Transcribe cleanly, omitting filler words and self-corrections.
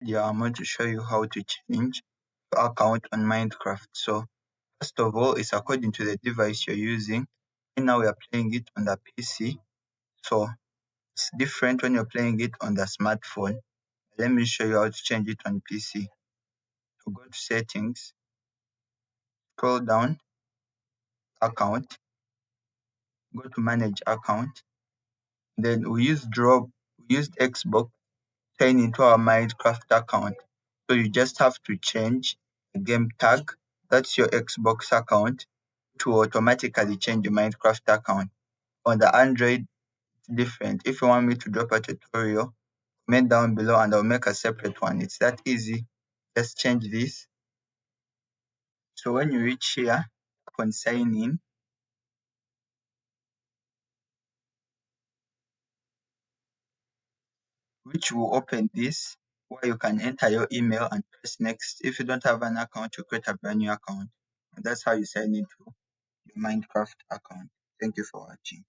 Yeah, I'm going to show you how to change your account on Minecraft. So first of all, it's according to the device you're using. And now we are playing it on the PC. So it's different when you're playing it on the smartphone. Let me show you how to change it on PC. So go to settings, scroll down, account, go to manage account. Then we used Xbox, turn into our Minecraft account. So you just have to change the game tag. That's your Xbox account to automatically change your Minecraft account. On the Android, it's different. If you want me to drop a tutorial, comment down below and I'll make a separate one. It's that easy. Just change this. So when you reach here, upon sign in, which will open this where you can enter your email and press next. If you don't have an account, you create a brand new account. And that's how you sign into your Minecraft account. Thank you for watching.